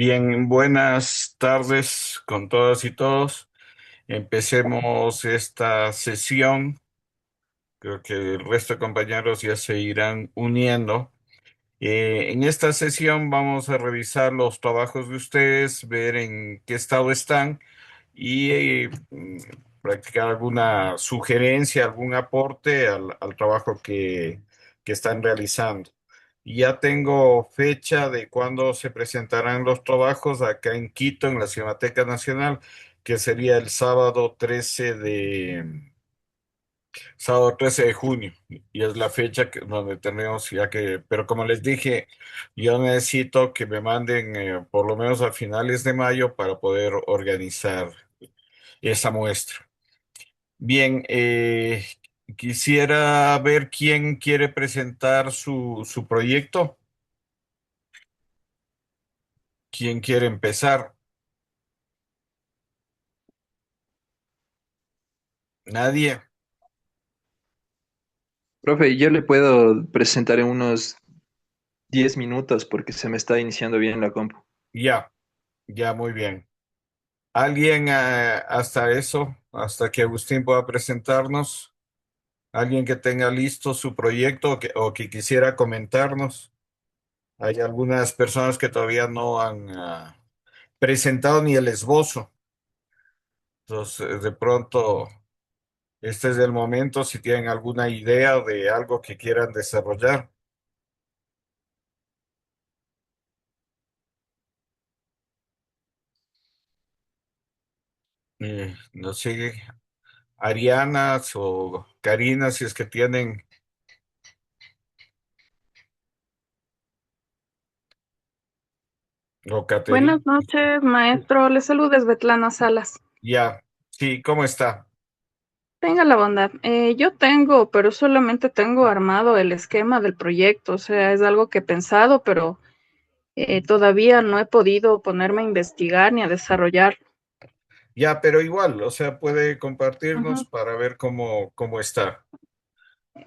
Bien, buenas tardes con todas y todos. Empecemos esta sesión. Creo que el resto de compañeros ya se irán uniendo. En esta sesión vamos a revisar los trabajos de ustedes, ver en qué estado están y practicar alguna sugerencia, algún aporte al trabajo que están realizando. Ya tengo fecha de cuándo se presentarán los trabajos acá en Quito, en la Cinemateca Nacional, que sería el sábado 13 de junio. Y es la fecha donde tenemos ya que, pero como les dije, yo necesito que me manden por lo menos a finales de mayo para poder organizar esa muestra. Bien, quisiera ver quién quiere presentar su proyecto. ¿Quién quiere empezar? Nadie. Profe, yo le puedo presentar en unos 10 minutos porque se me está iniciando bien la compu. Ya, ya, muy bien. ¿Alguien hasta eso, hasta que Agustín pueda presentarnos? ¿Alguien que tenga listo su proyecto o que quisiera comentarnos? Hay algunas personas que todavía no han presentado ni el esbozo. Entonces, de pronto, este es el momento si tienen alguna idea de algo que quieran desarrollar. No sé, Arianas o Karina, si es que tienen, o Caterina. Buenas noches, maestro. Le saluda Svetlana Salas. Ya, sí, ¿cómo está? Tenga la bondad. Yo tengo, pero solamente tengo armado el esquema del proyecto. O sea, es algo que he pensado, pero todavía no he podido ponerme a investigar ni a desarrollar. Ya, pero igual, o sea, puede Ujú. compartirnos para ver cómo está.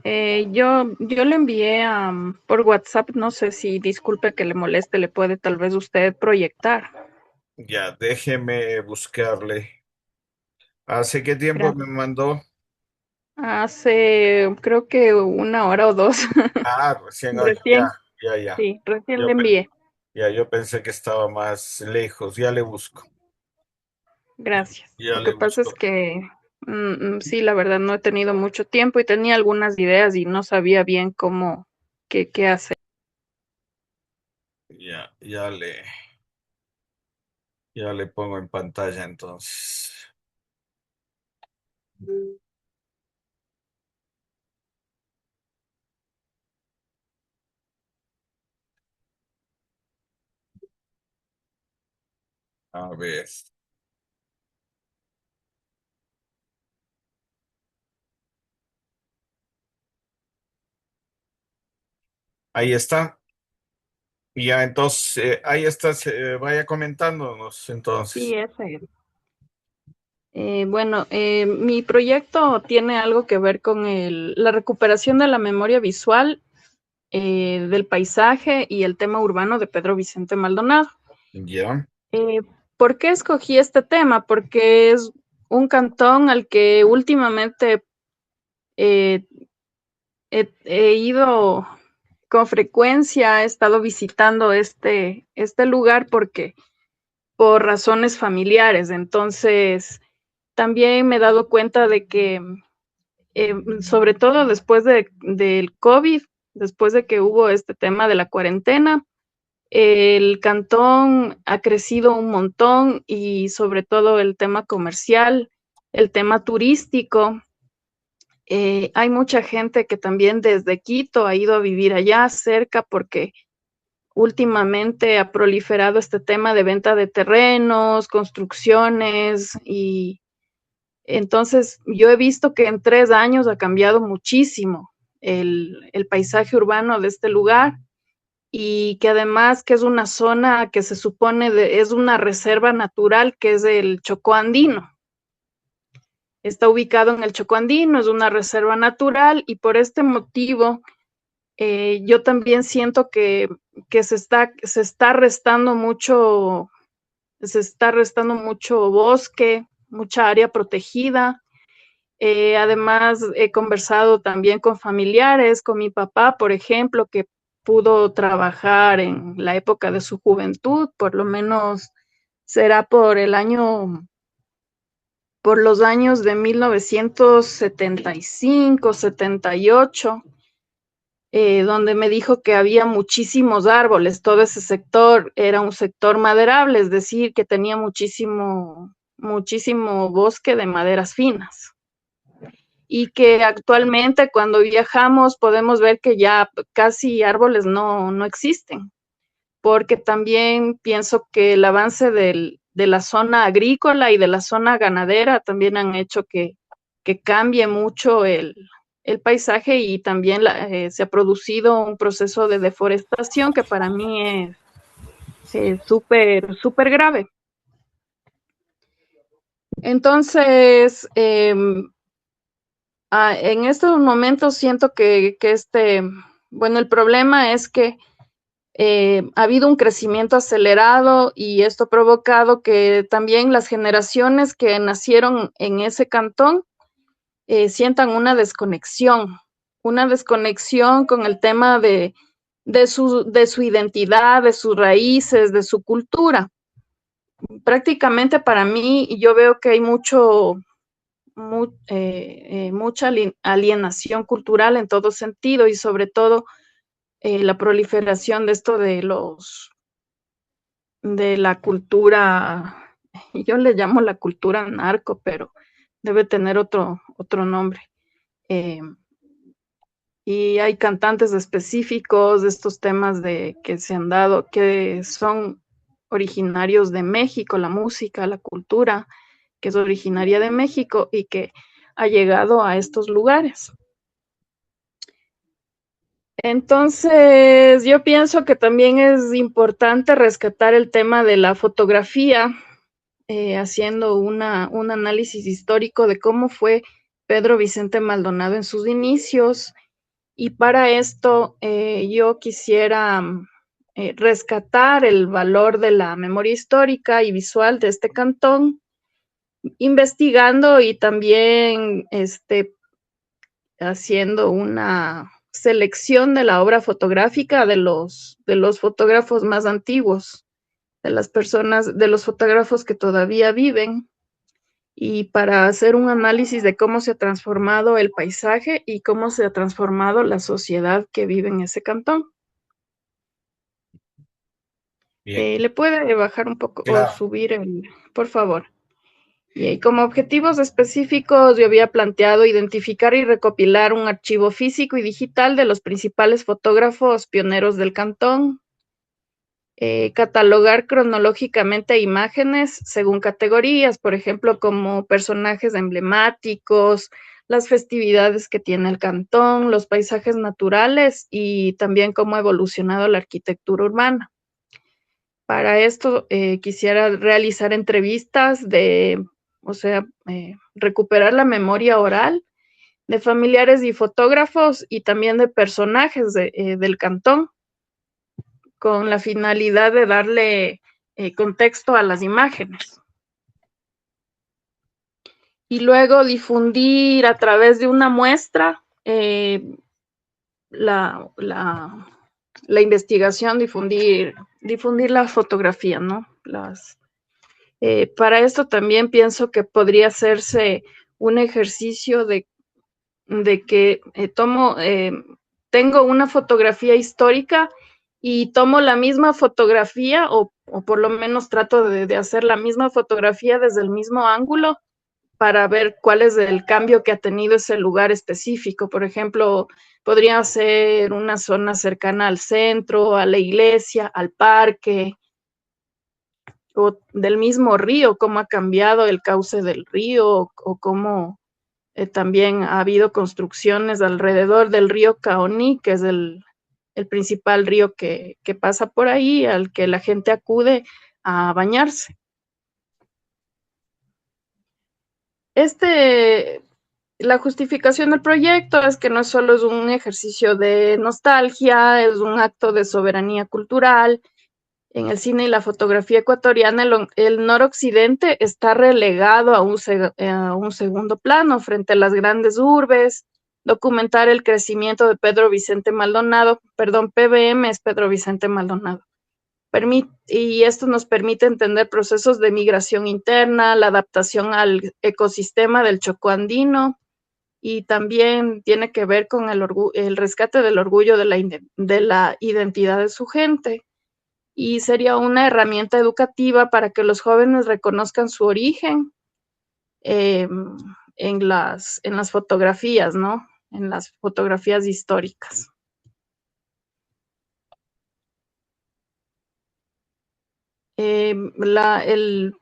Yo le envié por WhatsApp, no sé si, disculpe que le moleste, le puede tal vez usted proyectar. Ya, déjeme buscarle. ¿Hace qué tiempo me Gracias. mandó? Hace, creo que una hora o dos. Ah, recién hoy, ya, Recién, ya, ya. sí, recién le Yo, envié. yo pensé que estaba más lejos, ya le busco, Gracias. ya Lo le que pasa es busco. que sí, la verdad no he tenido mucho tiempo y tenía algunas ideas y no sabía bien cómo, qué hacer. Ya, ya le pongo en pantalla entonces. A ver, ahí está. Ya, entonces, ahí está, vaya comentándonos Sí, entonces. ese es. Bueno, mi proyecto tiene algo que ver con la recuperación de la memoria visual, del paisaje y el tema urbano de Pedro Vicente Maldonado. Ya, Eh, ¿Por qué escogí este tema? Porque es un cantón al que últimamente eh, he ido con frecuencia, he estado visitando este lugar porque por razones familiares. Entonces, también me he dado cuenta de que, sobre todo después del COVID, después de que hubo este tema de la cuarentena, el cantón ha crecido un montón y sobre todo el tema comercial, el tema turístico. Hay mucha gente que también desde Quito ha ido a vivir allá cerca porque últimamente ha proliferado este tema de venta de terrenos, construcciones y entonces yo he visto que en 3 años ha cambiado muchísimo el paisaje urbano de este lugar y que además que es una zona que se supone es una reserva natural que es el Chocó Andino. Está ubicado en el Chocó Andino, es una reserva natural y por este motivo Yo también siento que se está restando mucho bosque, mucha área protegida. Además, he conversado también con familiares, con mi papá, por ejemplo, que pudo trabajar en la época de su juventud, por lo menos será por los años de 1975, 78, donde me dijo que había muchísimos árboles. Todo ese sector era un sector maderable, es decir, que tenía muchísimo bosque de maderas finas. Y que actualmente cuando viajamos podemos ver que ya casi árboles no existen, porque también pienso que el avance de la zona agrícola y de la zona ganadera también han hecho que cambie mucho el paisaje, y también se ha producido un proceso de deforestación que para mí es súper, súper grave. Entonces, en estos momentos siento que bueno, el problema es que ha habido un crecimiento acelerado, y esto ha provocado que también las generaciones que nacieron en ese cantón sientan una desconexión con el tema de su identidad, de sus raíces, de su cultura. Prácticamente para mí, yo veo que hay mucha alienación cultural en todo sentido, y sobre todo la proliferación de esto de la cultura, yo le llamo la cultura narco, pero debe tener otro nombre. Y hay cantantes específicos de estos temas que se han dado, que son originarios de México, la música, la cultura, que es originaria de México y que ha llegado a estos lugares. Entonces, yo pienso que también es importante rescatar el tema de la fotografía, haciendo un análisis histórico de cómo fue Pedro Vicente Maldonado en sus inicios. Y para esto yo quisiera rescatar el valor de la memoria histórica y visual de este cantón, investigando y también haciendo una selección de la obra fotográfica de los fotógrafos más antiguos, de los fotógrafos que todavía viven, y para hacer un análisis de cómo se ha transformado el paisaje y cómo se ha transformado la sociedad que vive en ese cantón. Bien, ¿Le puede bajar un poco o claro. subir por favor? Y como objetivos específicos, yo había planteado identificar y recopilar un archivo físico y digital de los principales fotógrafos pioneros del cantón, catalogar cronológicamente imágenes según categorías, por ejemplo, como personajes emblemáticos, las festividades que tiene el cantón, los paisajes naturales y también cómo ha evolucionado la arquitectura urbana. Para esto quisiera realizar entrevistas o sea, recuperar la memoria oral de familiares y fotógrafos y también de personajes del cantón, con la finalidad de darle contexto a las imágenes. Y luego difundir a través de una muestra la investigación, difundir la fotografía, ¿no? Para esto también pienso que podría hacerse un ejercicio de que tengo una fotografía histórica y tomo la misma fotografía, o por lo menos trato de hacer la misma fotografía desde el mismo ángulo, para ver cuál es el cambio que ha tenido ese lugar específico. Por ejemplo, podría ser una zona cercana al centro, a la iglesia, al parque, o del mismo río, cómo ha cambiado el cauce del río, o cómo también ha habido construcciones alrededor del río Caoní, que es el principal río que pasa por ahí, al que la gente acude a bañarse. la justificación del proyecto es que no solo es un ejercicio de nostalgia, es un acto de soberanía cultural. En el cine y la fotografía ecuatoriana, el noroccidente está relegado a un segundo plano frente a las grandes urbes. Documentar el crecimiento de Pedro Vicente Maldonado, perdón, PBM es Pedro Vicente Maldonado. Y esto nos permite entender procesos de migración interna, la adaptación al ecosistema del Chocó andino, y también tiene que ver con el rescate del orgullo de la identidad de su gente. Y sería una herramienta educativa para que los jóvenes reconozcan su origen eh, en las fotografías, ¿no? En las fotografías históricas. El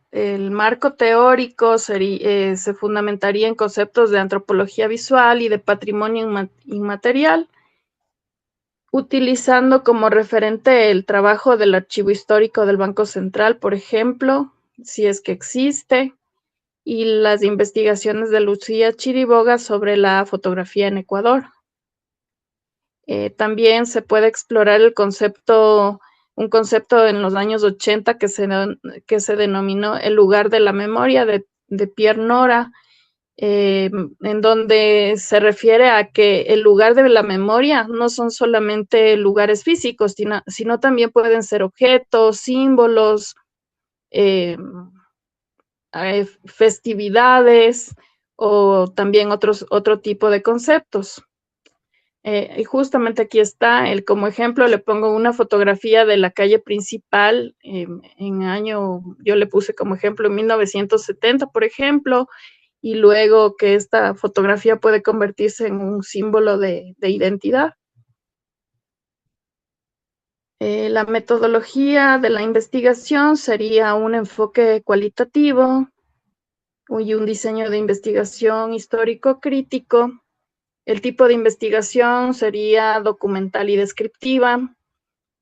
marco teórico se fundamentaría en conceptos de antropología visual y de patrimonio inmaterial, utilizando como referente el trabajo del Archivo Histórico del Banco Central, por ejemplo, si es que existe, y las investigaciones de Lucía Chiriboga sobre la fotografía en Ecuador. También se puede explorar un concepto en los años 80 que se denominó el lugar de la memoria de Pierre Nora, en donde se refiere a que el lugar de la memoria no son solamente lugares físicos, sino también pueden ser objetos, símbolos, festividades o también otro tipo de conceptos. Y justamente aquí está, como ejemplo le pongo una fotografía de la calle principal, yo le puse como ejemplo en 1970, por ejemplo, y luego que esta fotografía puede convertirse en un símbolo de identidad. La metodología de la investigación sería un enfoque cualitativo y un diseño de investigación histórico-crítico. El tipo de investigación sería documental y descriptiva,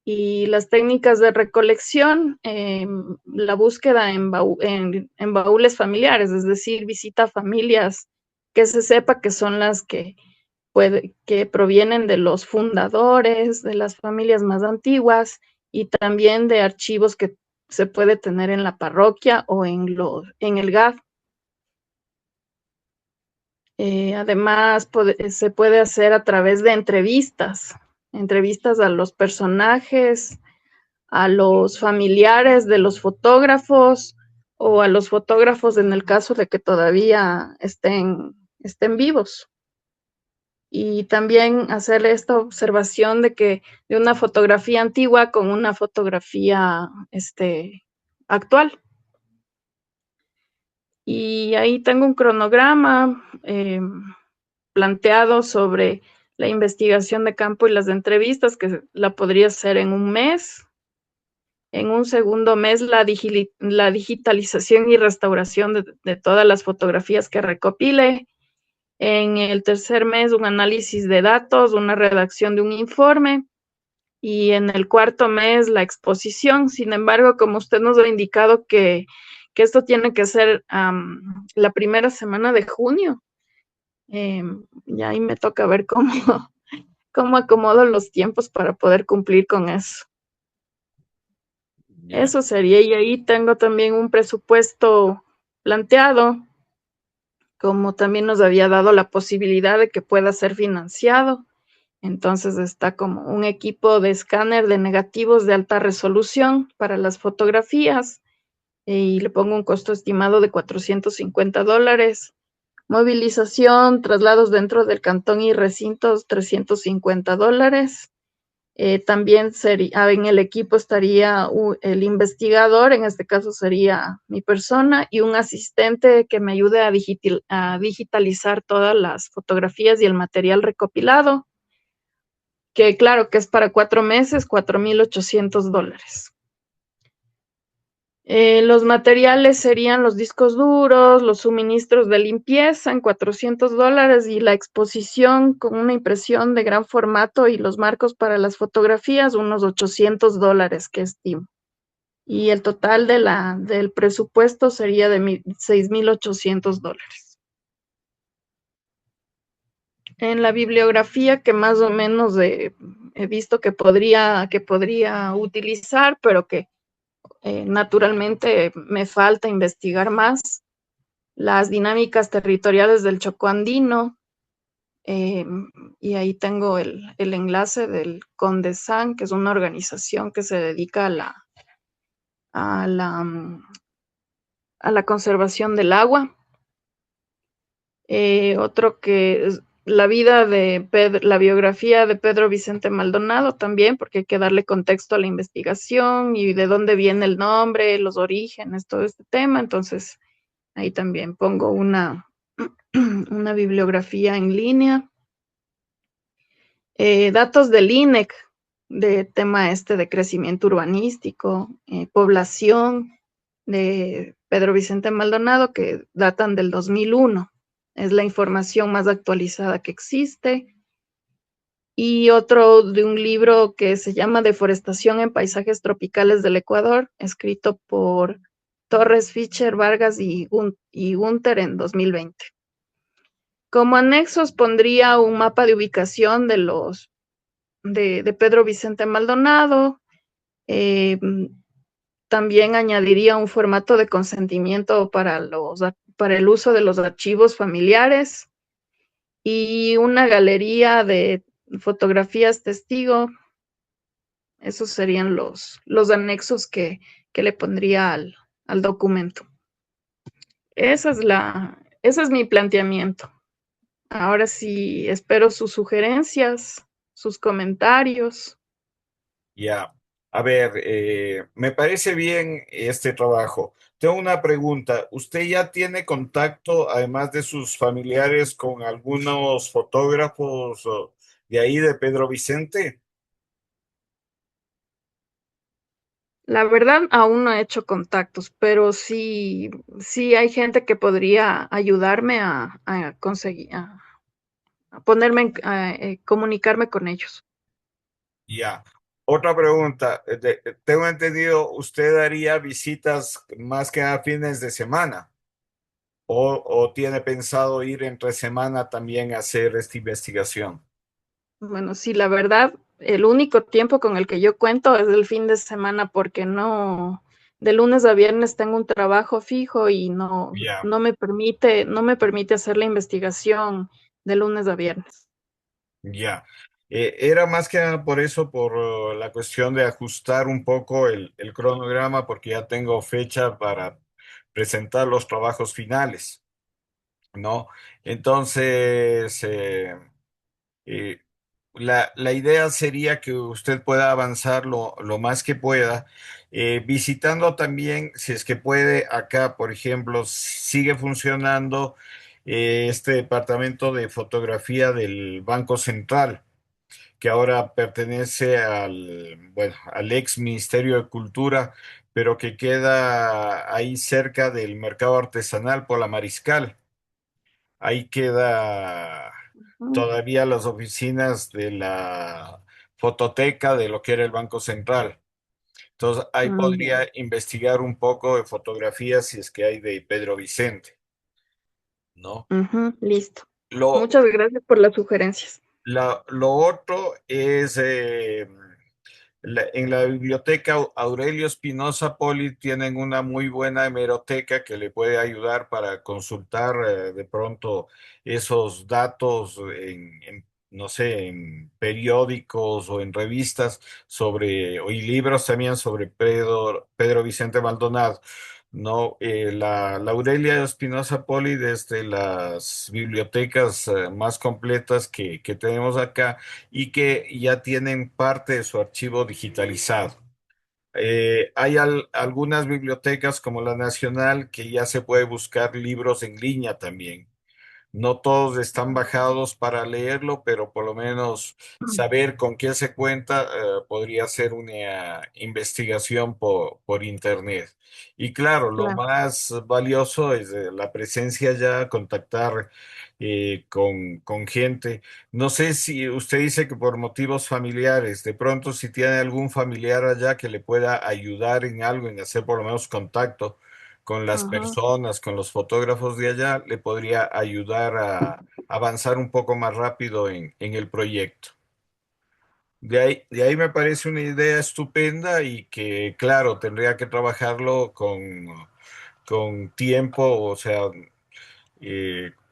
y las técnicas de recolección, la búsqueda en baúles familiares, es decir, visita a familias que se sepa que son las que provienen de los fundadores, de las familias más antiguas, y también de archivos que se puede tener en la parroquia o en el GAD. Además, se puede hacer a través de entrevistas a los personajes, a los familiares de los fotógrafos o a los fotógrafos en el caso de que todavía estén vivos. Y también hacer esta observación de una fotografía antigua con una fotografía actual. Y ahí tengo un cronograma planteado sobre la investigación de campo y las entrevistas, que la podría hacer en un mes. En un segundo mes, la digitalización y restauración de todas las fotografías que recopile. En el tercer mes, un análisis de datos, una redacción de un informe. Y en el cuarto mes, la exposición. Sin embargo, como usted nos ha indicado que esto tiene que ser la primera semana de junio, y ahí me toca ver cómo acomodo los tiempos para poder cumplir con eso. Ya. Eso sería, y ahí tengo también un presupuesto planteado, como también nos había dado la posibilidad de que pueda ser financiado. Entonces está como un equipo de escáner de negativos de alta resolución para las fotografías, y le pongo un costo estimado de $450. Movilización, traslados dentro del cantón y recintos, $350. También en el equipo estaría el investigador, en este caso sería mi persona, y un asistente que me ayude a digitalizar todas las fotografías y el material recopilado, que claro que es para 4 meses, $4,800. Los materiales serían los discos duros, los suministros de limpieza en $400, y la exposición con una impresión de gran formato y los marcos para las fotografías, unos $800 que estimo. Y el total del presupuesto sería de $6,800. En la bibliografía que más o menos he visto que podría utilizar, pero que naturalmente me falta investigar más, las dinámicas territoriales del Chocó andino, eh, y ahí tengo el enlace del CONDESAN, que es una organización que se dedica a la, a la conservación del agua. Otro que es la biografía de Pedro Vicente Maldonado también, porque hay que darle contexto a la investigación y de dónde viene el nombre, los orígenes, todo este tema. Entonces, ahí también pongo una bibliografía en línea. Datos del INEC, de tema este de crecimiento urbanístico, población, de Pedro Vicente Maldonado, que datan del 2001. Es la información más actualizada que existe. Y otro de un libro que se llama Deforestación en Paisajes Tropicales del Ecuador, escrito por Torres, Fischer, Vargas y Gunter en 2020. Como anexos pondría un mapa de ubicación de Pedro Vicente Maldonado. También añadiría un formato de consentimiento para el uso de los archivos familiares y una galería de fotografías testigo. Esos serían los anexos que le pondría al documento. Ese es mi planteamiento. Ahora sí, espero sus sugerencias, sus comentarios. Ya, a ver, me parece bien este trabajo. Tengo una pregunta. ¿Usted ya tiene contacto, además de sus familiares, con algunos fotógrafos de ahí de Pedro Vicente? La verdad, aún no he hecho contactos, pero sí hay gente que podría ayudarme a conseguir, a ponerme, comunicarme con ellos. Ya. Otra pregunta. Tengo entendido, ¿usted haría visitas más que a fines de semana? O tiene pensado ir entre semana también a hacer esta investigación? Bueno, sí, la verdad, el único tiempo con el que yo cuento es el fin de semana porque no, de lunes a viernes tengo un trabajo fijo y Ya. no me permite hacer la investigación de lunes a viernes. Ya. Era más que nada por eso, por la cuestión de ajustar un poco el cronograma, porque ya tengo fecha para presentar los trabajos finales, ¿no? Entonces, eh, la idea sería que usted pueda avanzar lo más que pueda, visitando también, si es que puede, acá, por ejemplo, sigue funcionando este departamento de fotografía del Banco Central, que ahora pertenece bueno, al ex Ministerio de Cultura, pero que queda ahí cerca del mercado artesanal por la Mariscal. Ahí queda Mm, todavía las oficinas de la fototeca de lo que era el Banco Central. Entonces, ahí ya. podría investigar un poco de fotografías si es que hay de Pedro Vicente, ¿no? Ujú, listo. Lo, Muchas gracias por las sugerencias. lo otro es, en la biblioteca Aurelio Espinosa Poli tienen una muy buena hemeroteca que le puede ayudar para consultar de pronto esos datos no sé, en periódicos o en revistas y libros también sobre Pedro Vicente Maldonado. No, la Aurelia Espinosa Poli, desde las bibliotecas más completas que tenemos acá y que ya tienen parte de su archivo digitalizado. Hay algunas bibliotecas como la Nacional que ya se puede buscar libros en línea también. No todos están bajados para leerlo, pero por lo menos saber con qué se cuenta podría ser una investigación por internet. Y claro, lo Claro. más valioso es la presencia ya, contactar con gente. No sé si usted dice que por motivos familiares, de pronto si tiene algún familiar allá que le pueda ayudar en algo, en hacer por lo menos contacto con las Ajá. personas, con los fotógrafos de allá, le podría ayudar a avanzar un poco más rápido en el proyecto. De ahí me parece una idea estupenda y que, claro, tendría que trabajarlo con tiempo, o sea,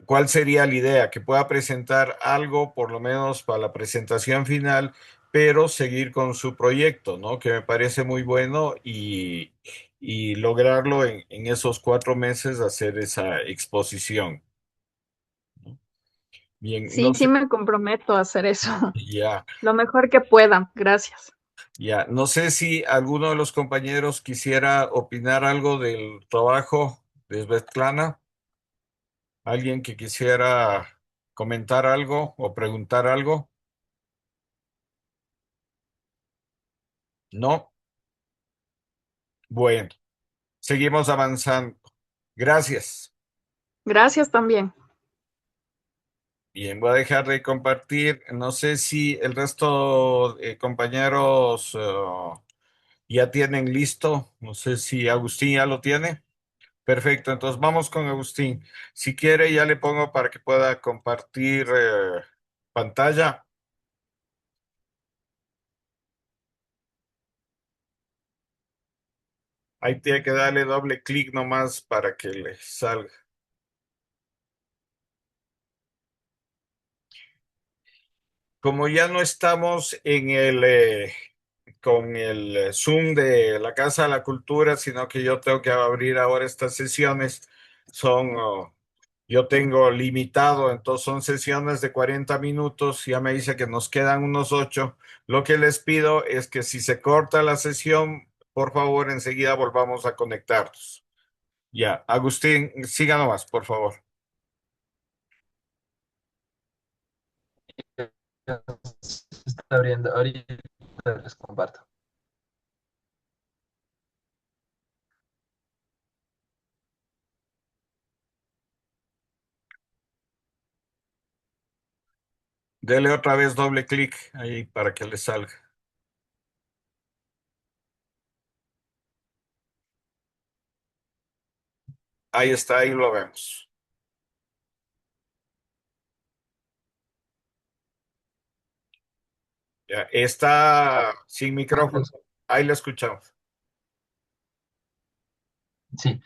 ¿cuál sería la idea? Que pueda presentar algo, por lo menos para la presentación final, pero seguir con su proyecto, ¿no? Que me parece muy bueno y lograrlo en esos 4 meses hacer esa exposición, ¿no? Bien, no Sí, sí sé, me comprometo a hacer eso. ya, Lo mejor que pueda. Gracias. ya, no sé si alguno de los compañeros quisiera opinar algo del trabajo de Svetlana, alguien que quisiera comentar algo o preguntar algo, ¿no? Bueno, seguimos avanzando. Gracias. Gracias también. Bien, voy a dejar de compartir. No sé si el resto de compañeros ya tienen listo. No sé si Agustín ya lo tiene. Perfecto, entonces vamos con Agustín. Si quiere, ya le pongo para que pueda compartir pantalla. Ahí tiene que darle doble clic nomás para que le salga. Como ya no estamos en con el Zoom de la Casa de la Cultura, sino que yo tengo que abrir ahora estas sesiones. Yo tengo limitado, entonces son sesiones de 40 minutos. Ya me dice que nos quedan unos 8. Lo que les pido es que si se corta la sesión, por favor, enseguida volvamos a conectarnos. Ya, Agustín, siga nomás, por favor. Se está abriendo. Ahorita les comparto. Dele otra vez doble clic ahí para que le salga. Ahí está, ahí lo vemos. Ya, está sin micrófono. Entonces, Ahí lo escuchamos. sí,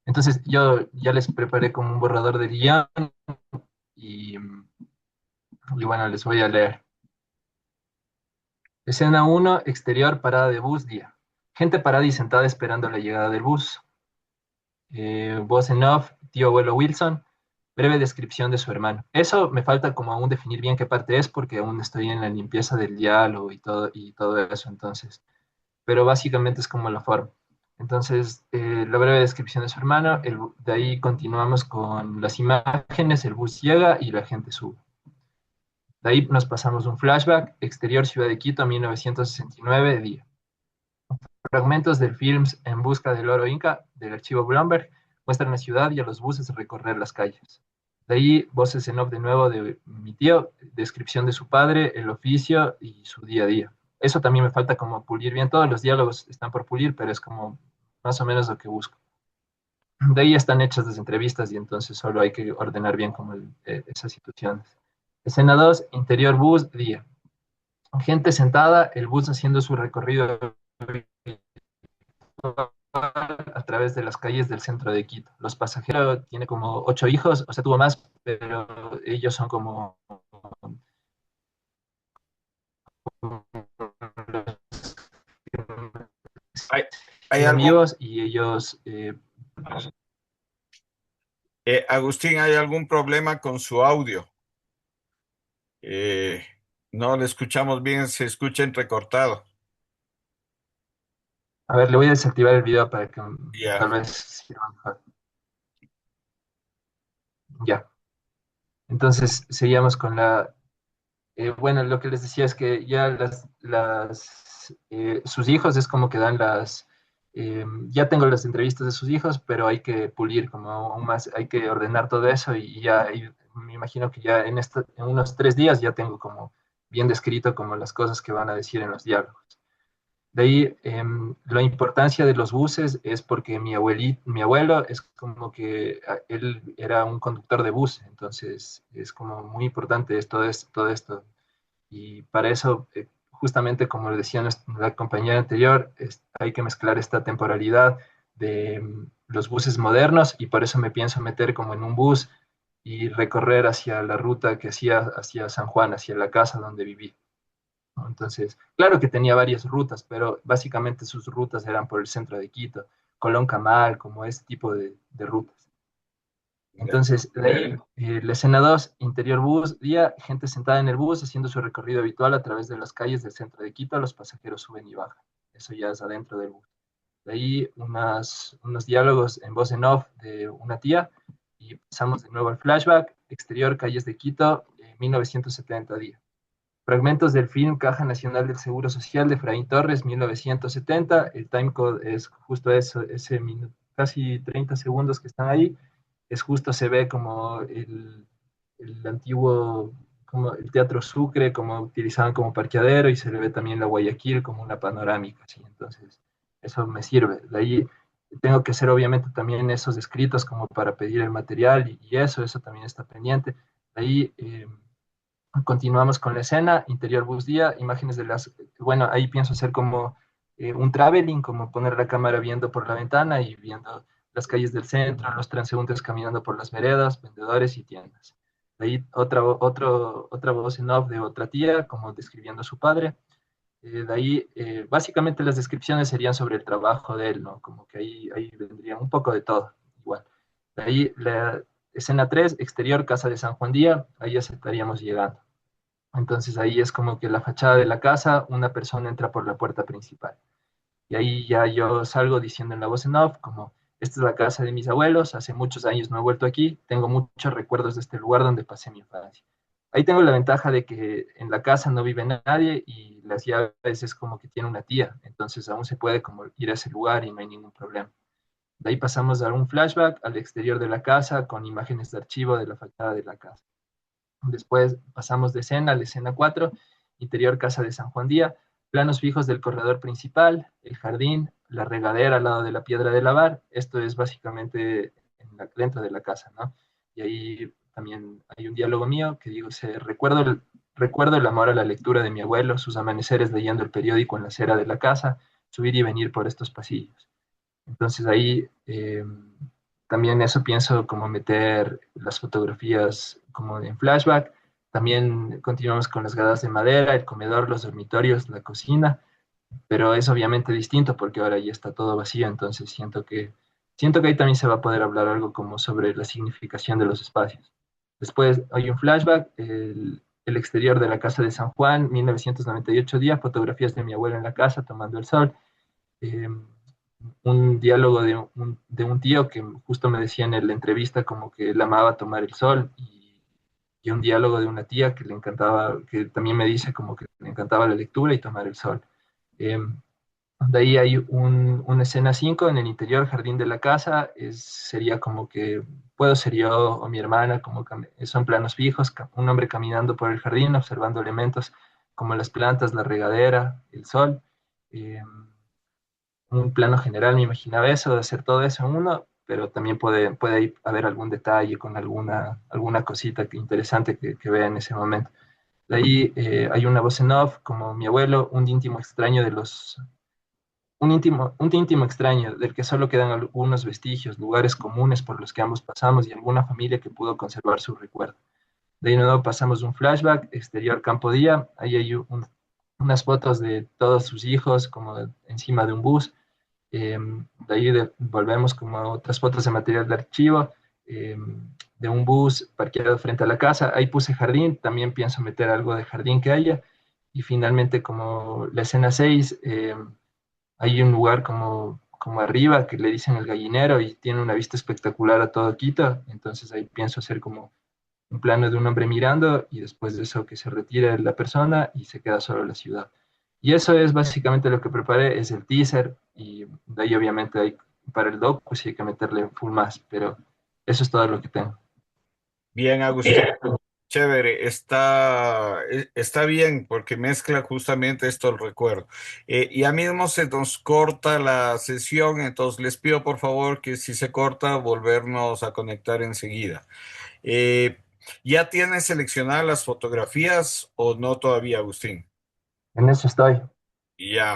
entonces yo ya les preparé como un borrador de guión y, y bueno, les voy a leer. Escena uno, exterior, parada de bus, día. Gente parada y sentada esperando la llegada del bus. Voz en off, tío abuelo Wilson. Breve descripción de su hermano. Eso me falta como aún definir bien qué parte es porque aún estoy en la limpieza del diálogo y todo eso, entonces. Pero básicamente es como la forma. Entonces, la breve descripción de su hermano, de ahí continuamos con las imágenes, el bus llega y la gente sube. De ahí nos pasamos un flashback, exterior Ciudad de Quito, 1969, día. Fragmentos del film En busca del oro inca, del archivo Bloomberg, muestran la ciudad y a los buses recorrer las calles. De ahí, voces en off de nuevo de mi tío, descripción de su padre, el oficio y su día a día. Eso también me falta como pulir bien. Todos los diálogos están por pulir, pero es como más o menos lo que busco. De ahí están hechas las entrevistas y entonces solo hay que ordenar bien como esas situaciones. Escena 2, interior bus, día. Gente sentada, el bus haciendo su recorrido a través de las calles del centro de Quito. Los pasajeros tiene como 8 hijos, o sea, tuvo más, pero ellos son como ¿Hay, hay siguen algún, vivos y ellos, Agustín, hay algún problema con su audio? Eh, no le escuchamos bien, se escucha entrecortado. a ver, le voy a desactivar el video para que Ya. tal vez sirva mejor. Ya, entonces seguíamos con bueno, lo que les decía es que ya sus hijos es como que dan ya tengo las entrevistas de sus hijos, pero hay que pulir como aún más, hay que ordenar todo eso y ya me imagino que ya en unos 3 días ya tengo como bien descrito como las cosas que van a decir en los diálogos. De ahí, la importancia de los buses es porque mi abuelo es como que él era un conductor de bus, entonces es como muy importante todo esto. Y para eso, justamente como le decía la compañera anterior, hay que mezclar esta temporalidad de los buses modernos y por eso me pienso meter como en un bus y recorrer hacia la ruta que hacía hacia San Juan, hacia la casa donde viví, ¿no? Entonces, claro que tenía varias rutas, pero básicamente sus rutas eran por el centro de Quito, Colón Camal, como ese tipo de rutas. Ya. Entonces, de ahí, la escena 2, interior bus, día, gente sentada en el bus haciendo su recorrido habitual a través de las calles del centro de Quito, los pasajeros suben y bajan. Eso ya es adentro del bus. De ahí unos diálogos en voz en off de una tía y pasamos de nuevo al flashback, exterior, calles de Quito, 1970 día. Fragmentos del film Caja Nacional del Seguro Social de Efraín Torres, 1970. El timecode es justo eso, ese minuto, casi 30 segundos que están ahí. Es justo, se ve como el antiguo, como el Teatro Sucre, como utilizaban como parqueadero, y se le ve también la Guayaquil como una panorámica. ¿Sí? Entonces, eso me sirve. De ahí tengo que hacer obviamente también esos escritos como para pedir el material y eso también está pendiente. De ahí continuamos con la escena, interior bus día, imágenes de las, bueno, ahí pienso hacer como un traveling, como poner la cámara viendo por la ventana y viendo las calles del centro, los transeúntes caminando por las veredas, vendedores y tiendas. De ahí otra voz en off de otra tía, como describiendo a su padre. De ahí, básicamente las descripciones serían sobre el trabajo de él, ¿no? Como que ahí vendría un poco de todo, igual. De ahí, la escena 3 exterior, casa de San Juan Día, ahí ya estaríamos llegando. Entonces ahí es como que la fachada de la casa, una persona entra por la puerta principal. Y ahí ya yo salgo diciendo en la voz en off, como, esta es la casa de mis abuelos, hace muchos años no he vuelto aquí, tengo muchos recuerdos de este lugar donde pasé mi infancia. Ahí tengo la ventaja de que en la casa no vive nadie y las llaves es como que tiene una tía, entonces aún se puede como ir a ese lugar y no hay ningún problema. De ahí pasamos a un flashback al exterior de la casa con imágenes de archivo de la fachada de la casa. Después pasamos de escena a la escena 4, interior casa de San Juan Día, planos fijos del corredor principal, el jardín, la regadera al lado de la piedra de lavar. Esto es básicamente dentro de la casa, ¿no? Y ahí también hay un diálogo mío que digo, recuerdo el amor a la lectura de mi abuelo, sus amaneceres leyendo el periódico en la acera de la casa, subir y venir por estos pasillos. Entonces ahí también eso pienso como meter las fotografías como en flashback. También continuamos con las gradas de madera, el comedor, los dormitorios, la cocina, pero es obviamente distinto porque ahora ya está todo vacío, entonces siento que ahí también se va a poder hablar algo como sobre la significación de los espacios. Después hay un flashback, el exterior de la casa de San Juan, 1998 días, fotografías de mi abuelo en la casa tomando el sol. Eh, un diálogo de un tío que justo me decía en la entrevista como que él amaba tomar el sol y un diálogo de una tía que le encantaba, que también me dice como que le encantaba la lectura y tomar el sol. Eh, de ahí hay una escena 5 en el interior jardín de la casa, sería como que puedo ser yo o mi hermana, como son planos fijos, un hombre caminando por el jardín observando elementos como las plantas, la regadera, el sol. Eh, un plano general me imaginaba eso, de hacer todo eso en uno, pero también puede haber algún detalle con alguna cosita interesante que vea en ese momento. De ahí hay una voz en off, como mi abuelo, un íntimo extraño del que solo quedan algunos vestigios, lugares comunes por los que ambos pasamos y alguna familia que pudo conservar su recuerdo. De ahí nuevo pasamos un flashback, exterior Campo Día, ahí hay unas fotos de todos sus hijos como encima de un bus. De ahí volvemos como a otras fotos de material de archivo, eh, de un bus parqueado frente a la casa. Ahí puse jardín, también pienso meter algo de jardín que haya. Y finalmente, como la escena 6, hay un lugar como arriba que le dicen el gallinero y tiene una vista espectacular a todo Quito. Entonces ahí pienso hacer como un plano de un hombre mirando y después de eso que se retire la persona y se queda solo la ciudad. Y eso es básicamente lo que preparé, es el teaser y de ahí obviamente hay, para el doc pues sí hay que meterle full más, pero eso es todo lo que tengo. Bien, Agustín. Chévere, está bien porque mezcla justamente esto el recuerdo. Ya mismo se nos corta la sesión, entonces les pido por favor que si se corta, volvernos a conectar enseguida. Eh, ¿Ya tienes seleccionadas las fotografías o no todavía, Agustín? En eso estoy. Ya.